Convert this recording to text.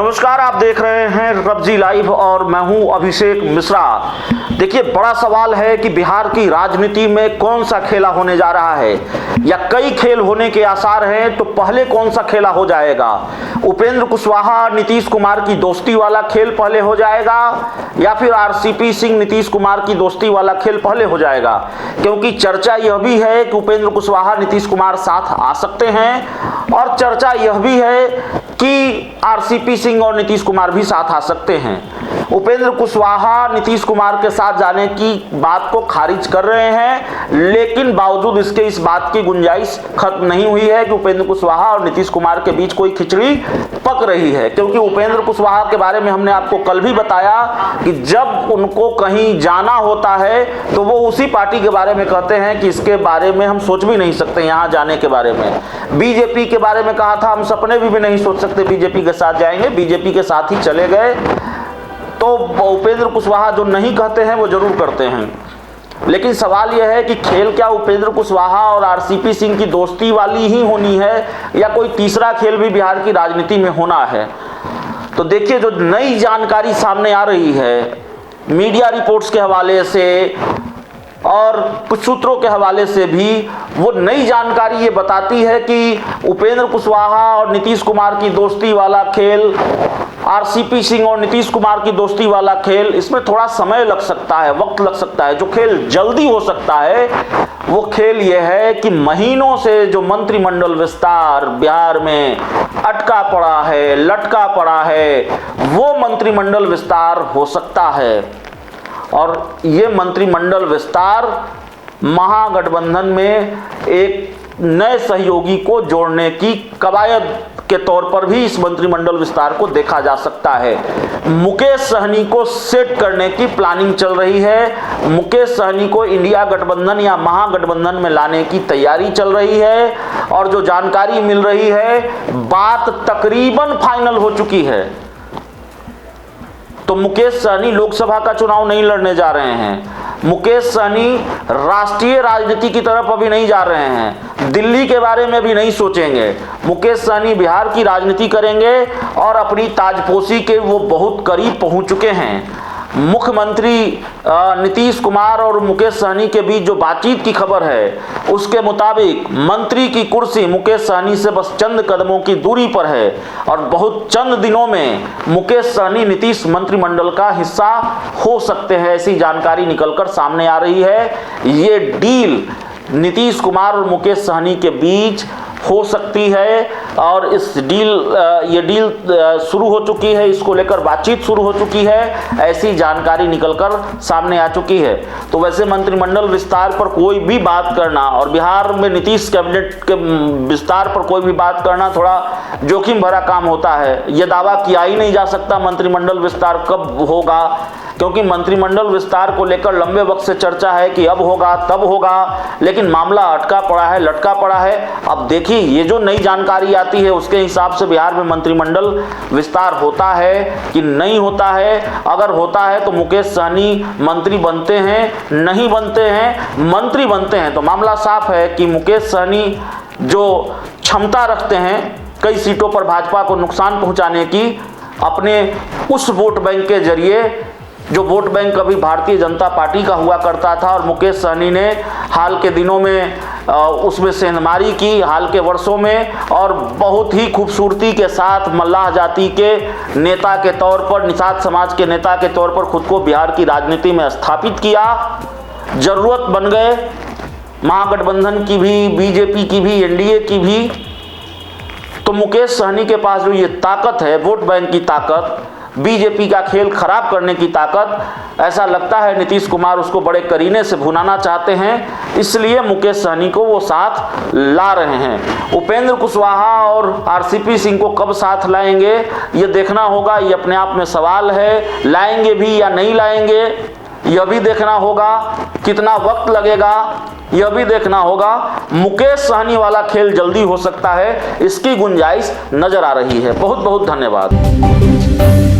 नमस्कार, आप देख रहे हैं रब्जी लाइव और मैं हूं अभिषेक मिश्रा। देखिए, बड़ा सवाल है कि बिहार की राजनीति में कौन सा खेला होने जा रहा है, या कई खेल होने के आसार हैं, तो पहले कौन सा खेला हो जाएगा? उपेंद्र कुशवाहा नीतीश कुमार की दोस्ती वाला खेल पहले हो जाएगा, या फिर आरसीपी सिंह नीतीश कुमार की दोस्ती वाला खेल पहले हो जाएगा? क्योंकि चर्चा यह भी है कि उपेंद्र कुशवाहा नीतीश कुमार साथ आ सकते हैं, और चर्चा यह भी है कि आरसीपी सिंह और नीतीश कुमार भी साथ आ सकते हैं। उपेंद्र कुशवाहा नीतीश कुमार के साथ जाने की बात को खारिज कर रहे हैं, लेकिन बावजूद इसके इस बात की गुंजाइश खत्म नहीं हुई है कि उपेंद्र कुशवाहा और नीतीश कुमार के बीच कोई खिचड़ी पक रही है। क्योंकि उपेंद्र कुशवाहा के बारे में हमने आपको कल भी बताया कि जब उनको कहीं जाना होता है तो वो उसी पार्टी के बारे में कहते हैं कि इसके बारे में हम सोच भी नहीं सकते, यहाँ जाने के बारे में। बीजेपी के बारे में कहा था, हम सपने भी नहीं सोच सकते बीजेपी के साथ जाएंगे, बीजेपी के साथ ही चले गए। तो उपेंद्र कुशवाहा जो नहीं कहते हैं वो जरूर करते हैं। लेकिन सवाल यह है कि खेल क्या उपेंद्र कुशवाहा और आरसीपी सिंह की दोस्ती वाली ही होनी है, या कोई तीसरा खेल भी बिहार की राजनीति में होना है? तो देखिए, जो नई जानकारी सामने आ रही है मीडिया रिपोर्ट्स के हवाले से और कुछ सूत्रों के हवाले से भी, वो नई जानकारी ये बताती है कि उपेंद्र कुशवाहा और नीतीश कुमार की दोस्ती वाला खेल, आरसीपी सिंह और नीतीश कुमार की दोस्ती वाला खेल, इसमें थोड़ा समय लग सकता है, वक्त लग सकता है। जो खेल जल्दी हो सकता है वो खेल ये है कि महीनों से जो मंत्रिमंडल विस्तार बिहार में अटका पड़ा है, लटका पड़ा है, वो मंत्रिमंडल विस्तार हो सकता है। और ये मंत्रिमंडल विस्तार महागठबंधन में एक नए सहयोगी को जोड़ने की कवायद के तौर पर भी इस मंत्रिमंडल विस्तार को देखा जा सकता है। मुकेश सहनी को सेट करने की प्लानिंग चल रही है, मुकेश सहनी को इंडिया गठबंधन या महागठबंधन में लाने की तैयारी चल रही है। और जो जानकारी मिल रही है, बात तकरीबन फाइनल हो चुकी है। तो मुकेश सहनी लोकसभा का चुनाव नहीं लड़ने जा रहे हैं, मुकेश सहनी राष्ट्रीय राजनीति की तरफ अभी नहीं जा रहे हैं, दिल्ली के बारे में भी नहीं सोचेंगे। मुकेश सहनी बिहार की राजनीति करेंगे और अपनी ताजपोशी के वो बहुत करीब पहुंच चुके हैं। मुख्यमंत्री नीतीश कुमार और मुकेश सहनी के बीच जो बातचीत की खबर है, उसके मुताबिक मंत्री की कुर्सी मुकेश सहनी से बस चंद कदमों की दूरी पर है, और बहुत चंद दिनों में मुकेश सहनी नीतीश मंत्रिमंडल का हिस्सा हो सकते हैं, ऐसी जानकारी निकलकर सामने आ रही है। ये डील नीतीश कुमार और मुकेश सहनी के बीच हो सकती है, और ये डील शुरू हो चुकी है, इसको लेकर बातचीत शुरू हो चुकी है, ऐसी जानकारी निकलकर सामने आ चुकी है। तो वैसे मंत्रिमंडल विस्तार पर कोई भी बात करना, और बिहार में नीतीश कैबिनेट के विस्तार पर कोई भी बात करना थोड़ा जोखिम भरा काम होता है। यह दावा किया ही नहीं जा सकता मंत्रिमंडल विस्तार कब होगा, क्योंकि मंत्रिमंडल विस्तार को लेकर लंबे वक्त से चर्चा है कि अब होगा तब होगा, लेकिन मामला अटका पड़ा है, लटका पड़ा है। अब देखिए, ये जो नई जानकारी आती है उसके हिसाब से बिहार में मंत्रिमंडल विस्तार होता है कि नहीं होता है। अगर होता है तो मुकेश सहनी मंत्री बनते हैं, नहीं बनते हैं मंत्री बनते हैं, तो मामला साफ है कि मुकेश सहनी जो क्षमता रखते हैं कई सीटों पर भाजपा को नुकसान पहुंचाने की, अपने उस वोट बैंक के जरिए, जो वोट बैंक कभी भारतीय जनता पार्टी का हुआ करता था, और मुकेश सहनी ने हाल के दिनों में उसमें सेंधमारी की, हाल के वर्षों में, और बहुत ही खूबसूरती के साथ मल्लाह जाति के नेता के तौर पर, निषाद समाज के नेता के तौर पर खुद को बिहार की राजनीति में स्थापित किया। जरूरत बन गए महागठबंधन की भी, बीजेपी की भी, एनडीए की भी। तो मुकेश सहनी के पास जो ये ताकत है, वोट बैंक की ताकत, बीजेपी का खेल खराब करने की ताकत, ऐसा लगता है नीतीश कुमार उसको बड़े करीने से भुनाना चाहते हैं, इसलिए मुकेश सहनी को वो साथ ला रहे हैं। उपेंद्र कुशवाहा और आरसीपी सिंह को कब साथ लाएंगे ये देखना होगा, ये अपने आप में सवाल है। लाएंगे भी या नहीं लाएंगे यह भी देखना होगा, कितना वक्त लगेगा यह भी देखना होगा। मुकेश सहनी वाला खेल जल्दी हो सकता है, इसकी गुंजाइश नजर आ रही है। बहुत बहुत धन्यवाद।